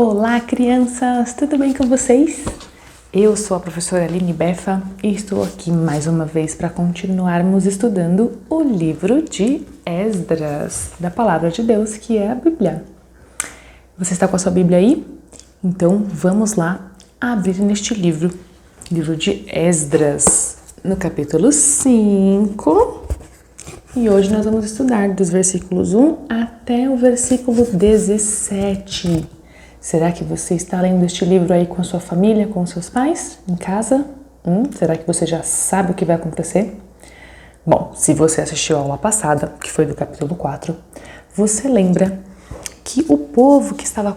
Olá, crianças! Tudo bem com vocês? Eu sou a professora Aline Befa e estou aqui mais uma vez para continuarmos estudando o livro de Esdras, da Palavra de Deus, que é a Bíblia. Você está com a sua Bíblia aí? Então vamos lá abrir neste livro de Esdras, no capítulo 5. E hoje nós vamos estudar dos versículos 1 até o versículo 17. Será que você está lendo este livro aí com a sua família, com os seus pais, em casa? Será que você já sabe o que vai acontecer? Bom, se você assistiu a aula passada, que foi do capítulo 4, você lembra que o povo que estava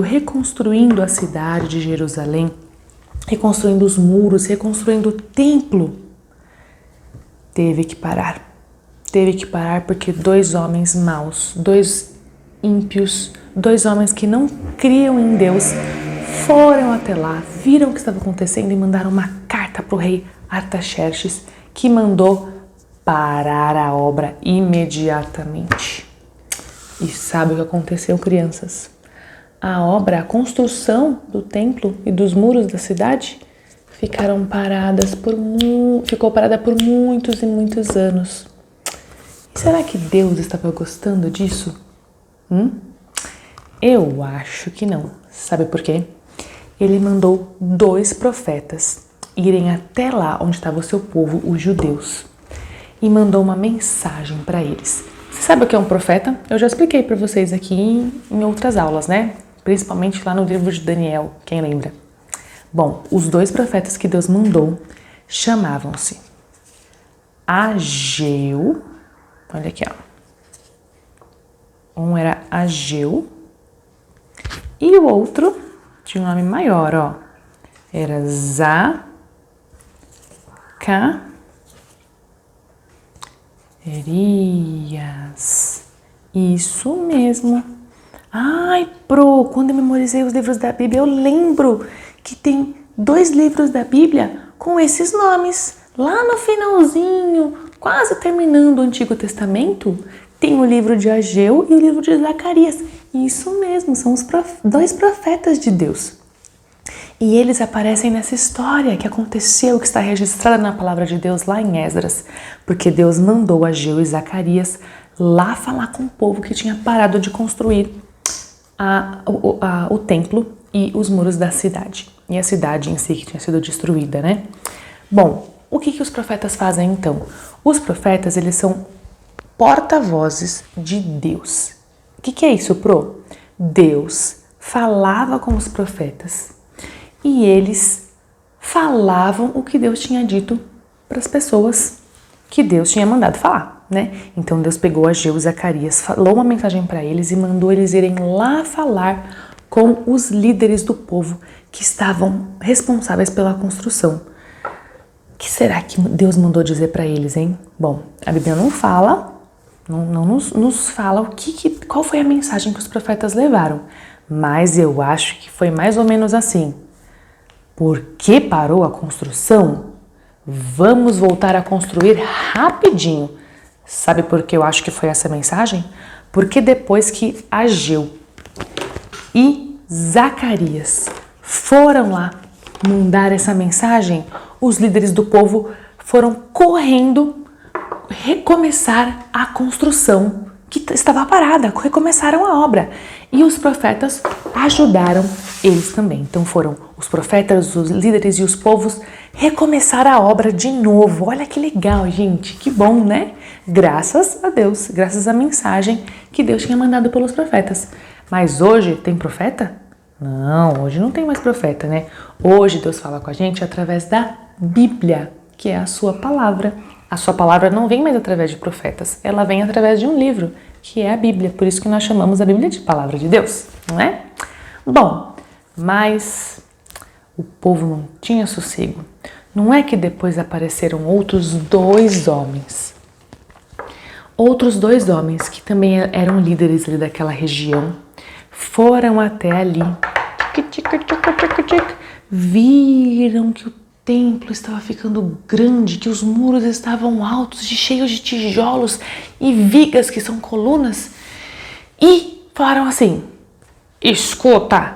reconstruindo a cidade de Jerusalém, reconstruindo os muros, reconstruindo o templo, teve que parar. Teve que parar porque dois homens maus, dois ímpios, dois homens que não criam em Deus, foram até lá, viram o que estava acontecendo e mandaram uma carta para o rei Artaxerxes, que mandou parar a obra imediatamente. E sabe o que aconteceu, crianças? A construção do templo e dos muros da cidade ficou parada por muitos e muitos anos. E será que Deus estava gostando disso? Eu acho que não. Sabe por quê? Ele mandou 2 profetas irem até lá onde estava o seu povo, os judeus, e mandou uma mensagem para eles. Você sabe o que é um profeta? Eu já expliquei para vocês aqui em outras aulas, né? Principalmente lá no livro de Daniel, quem lembra? Bom, os 2 profetas que Deus mandou chamavam-se Ageu. Olha aqui, ó. Um era Ageu e o outro tinha um nome maior, ó. Era Zacarias. Isso mesmo. Ai, quando eu memorizei os livros da Bíblia, eu lembro que tem 2 livros da Bíblia com esses nomes. Lá no finalzinho, quase terminando o Antigo Testamento, tem o livro de Ageu e o livro de Zacarias. Isso mesmo, são os 2 profetas de Deus. E eles aparecem nessa história que aconteceu, que está registrada na palavra de Deus lá em Esdras, porque Deus mandou Ageu e Zacarias lá falar com o povo que tinha parado de construir o templo e os muros da cidade. E a cidade em si que tinha sido destruída, né? Bom, o que os profetas fazem então? Os profetas, eles são porta-vozes de Deus. O que é isso, Pro? Deus falava com os profetas e eles falavam o que Deus tinha dito para as pessoas que Deus tinha mandado falar, né? Então Deus pegou Ageu e Zacarias, falou uma mensagem para eles e mandou eles irem lá falar com os líderes do povo que estavam responsáveis pela construção. O que será que Deus mandou dizer para eles, hein? Bom, a Bíblia não fala, não nos fala qual foi a mensagem que os profetas levaram, mas eu acho que foi mais ou menos assim. Por que parou a construção? Vamos voltar a construir rapidinho. Sabe por que eu acho que foi essa mensagem? Porque depois que Ageu e Zacarias foram lá mandar essa mensagem, os líderes do povo foram correndo recomeçar a construção que estava parada, recomeçaram a obra. E os profetas ajudaram eles também. Então foram os profetas, os líderes e os povos recomeçar a obra de novo. Olha que legal, gente, que bom, né? Graças a Deus, graças à mensagem que Deus tinha mandado pelos profetas. Mas hoje tem profeta? Não, hoje não tem mais profeta, né? Hoje Deus fala com a gente através da Bíblia, que é a sua palavra. A sua palavra não vem mais através de profetas, ela vem através de um livro, que é a Bíblia. Por isso que nós chamamos a Bíblia de Palavra de Deus, não é? Bom, mas o povo não tinha sossego. Não é que depois apareceram outros 2 homens. Outros 2 homens que também eram líderes ali daquela região, foram até ali, viram que o templo estava ficando grande, que os muros estavam altos, cheios de tijolos e vigas, que são colunas, e falaram assim: Escuta,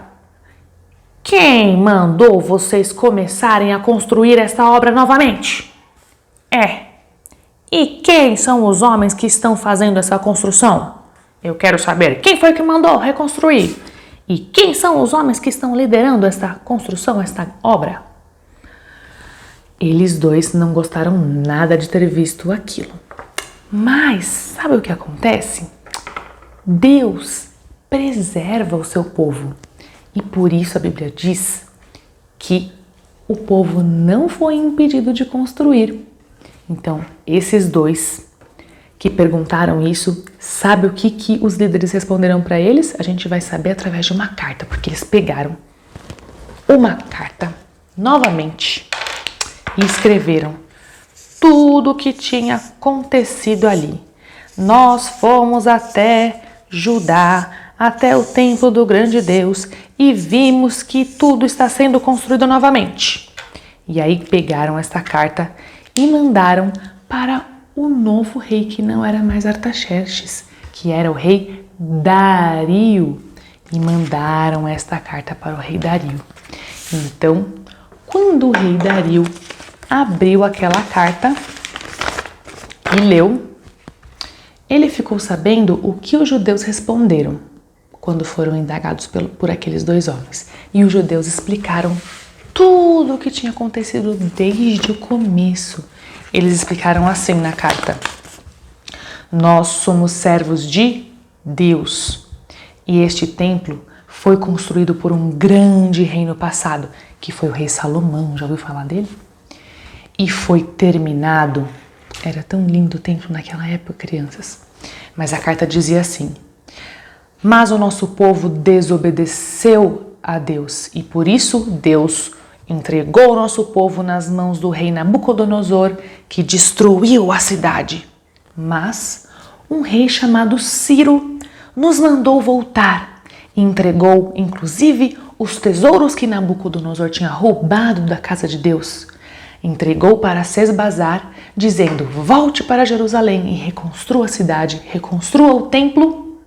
quem mandou vocês começarem a construir esta obra novamente? E quem são os homens que estão fazendo essa construção? Eu quero saber quem foi que mandou reconstruir. E quem são os homens que estão liderando esta construção, esta obra? Eles dois não gostaram nada de ter visto aquilo. Mas sabe o que acontece? Deus preserva o seu povo. E por isso a Bíblia diz que o povo não foi impedido de construir. Então, esses dois que perguntaram isso, sabe o que os líderes responderam para eles? A gente vai saber através de uma carta, porque eles pegaram uma carta novamente e escreveram tudo o que tinha acontecido ali. Nós fomos até Judá, até o templo do grande Deus, e vimos que tudo está sendo construído novamente. E aí pegaram esta carta e mandaram para o novo rei, que não era mais Artaxerxes, que era o rei Dario. E mandaram esta carta para o rei Dario. Então, quando o rei Dario abriu aquela carta e leu, ele ficou sabendo o que os judeus responderam quando foram indagados por aqueles dois homens. E os judeus explicaram tudo o que tinha acontecido desde o começo. Eles explicaram assim na carta: nós somos servos de Deus e este templo foi construído por um grande rei no passado, que foi o rei Salomão. Já ouviu falar dele? E foi terminado. Era tão lindo o templo naquela época, crianças. Mas a carta dizia assim: mas o nosso povo desobedeceu a Deus e por isso Deus entregou o nosso povo nas mãos do rei Nabucodonosor, que destruiu a cidade. Mas um rei chamado Ciro nos mandou voltar e entregou, inclusive, os tesouros que Nabucodonosor tinha roubado da casa de Deus. Entregou para Sesbazar, dizendo: volte para Jerusalém e reconstrua a cidade, reconstrua o templo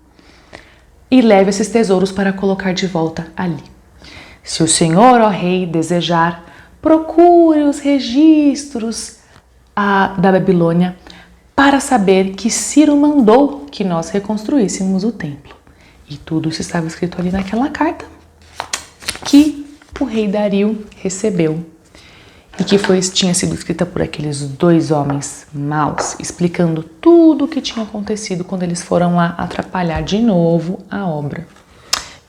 e leve esses tesouros para colocar de volta ali. Se o Senhor, ó rei, desejar, procure os registros da Babilônia para saber que Ciro mandou que nós reconstruíssemos o templo. E tudo isso estava escrito ali naquela carta que o rei Dario recebeu e que tinha sido escrita por aqueles dois homens maus, explicando tudo o que tinha acontecido quando eles foram lá atrapalhar de novo a obra.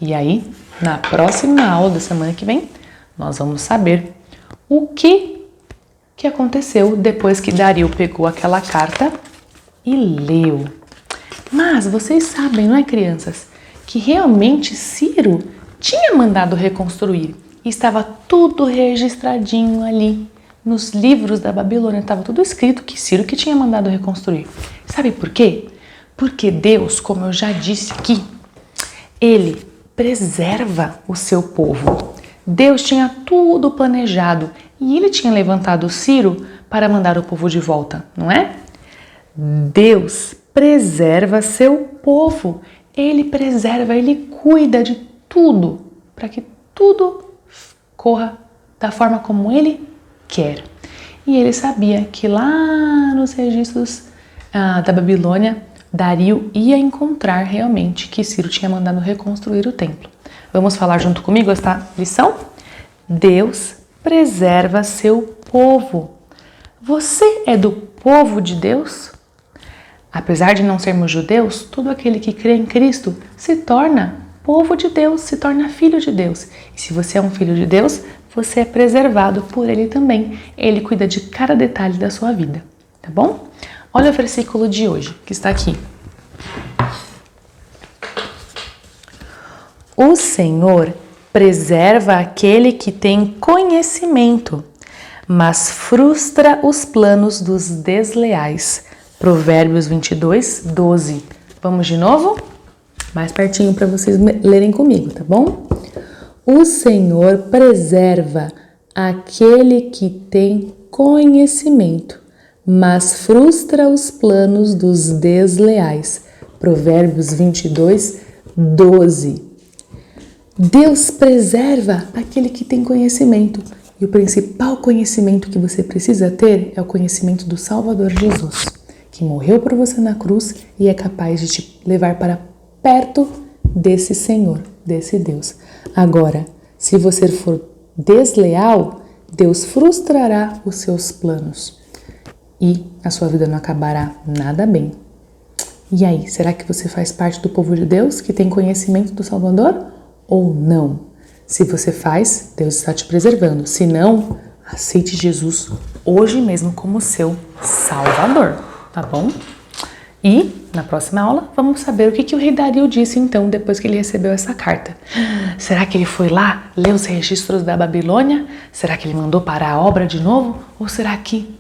E aí, na próxima aula da semana que vem, nós vamos saber o que aconteceu depois que Dario pegou aquela carta e leu. Mas vocês sabem, não é, crianças, que realmente Ciro tinha mandado reconstruir e estava tudo registradinho ali nos livros da Babilônia, estava tudo escrito que Ciro que tinha mandado reconstruir. Sabe por quê? Porque Deus, como eu já disse aqui, ele preserva o seu povo. Deus tinha tudo planejado e ele tinha levantado Ciro para mandar o povo de volta, não é? Deus preserva seu povo. Ele preserva, ele cuida de tudo para que tudo corra da forma como ele quer. E ele sabia que lá nos registros da Babilônia, Dario ia encontrar realmente que Ciro tinha mandado reconstruir o templo. Vamos falar junto comigo esta lição? Deus preserva seu povo. Você é do povo de Deus? Apesar de não sermos judeus, todo aquele que crê em Cristo se torna povo de Deus, se torna filho de Deus. E se você é um filho de Deus, você é preservado por Ele também. Ele cuida de cada detalhe da sua vida, tá bom? Olha o versículo de hoje, que está aqui. O Senhor preserva aquele que tem conhecimento, mas frustra os planos dos desleais. Provérbios 22, 12. Vamos de novo? Mais pertinho para vocês lerem comigo, tá bom? O Senhor preserva aquele que tem conhecimento, mas frustra os planos dos desleais. Provérbios 22, 12. Deus preserva aquele que tem conhecimento. E o principal conhecimento que você precisa ter é o conhecimento do Salvador Jesus, que morreu por você na cruz e é capaz de te levar para perto desse Senhor, desse Deus. Agora, se você for desleal, Deus frustrará os seus planos e a sua vida não acabará nada bem. E aí, será que você faz parte do povo de Deus que tem conhecimento do Salvador ou não? Se você faz, Deus está te preservando. Se não, aceite Jesus hoje mesmo como seu Salvador, tá bom? E na próxima aula vamos saber o que o rei Dario disse então depois que ele recebeu essa carta. Será que ele foi lá ler os registros da Babilônia? Será que ele mandou parar a obra de novo? Ou será que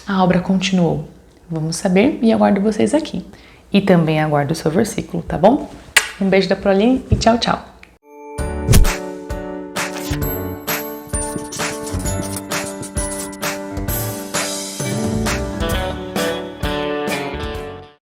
a obra continuou? Vamos saber e aguardo vocês aqui. E também aguardo o seu versículo, tá bom? Um beijo da Proline e tchau, tchau!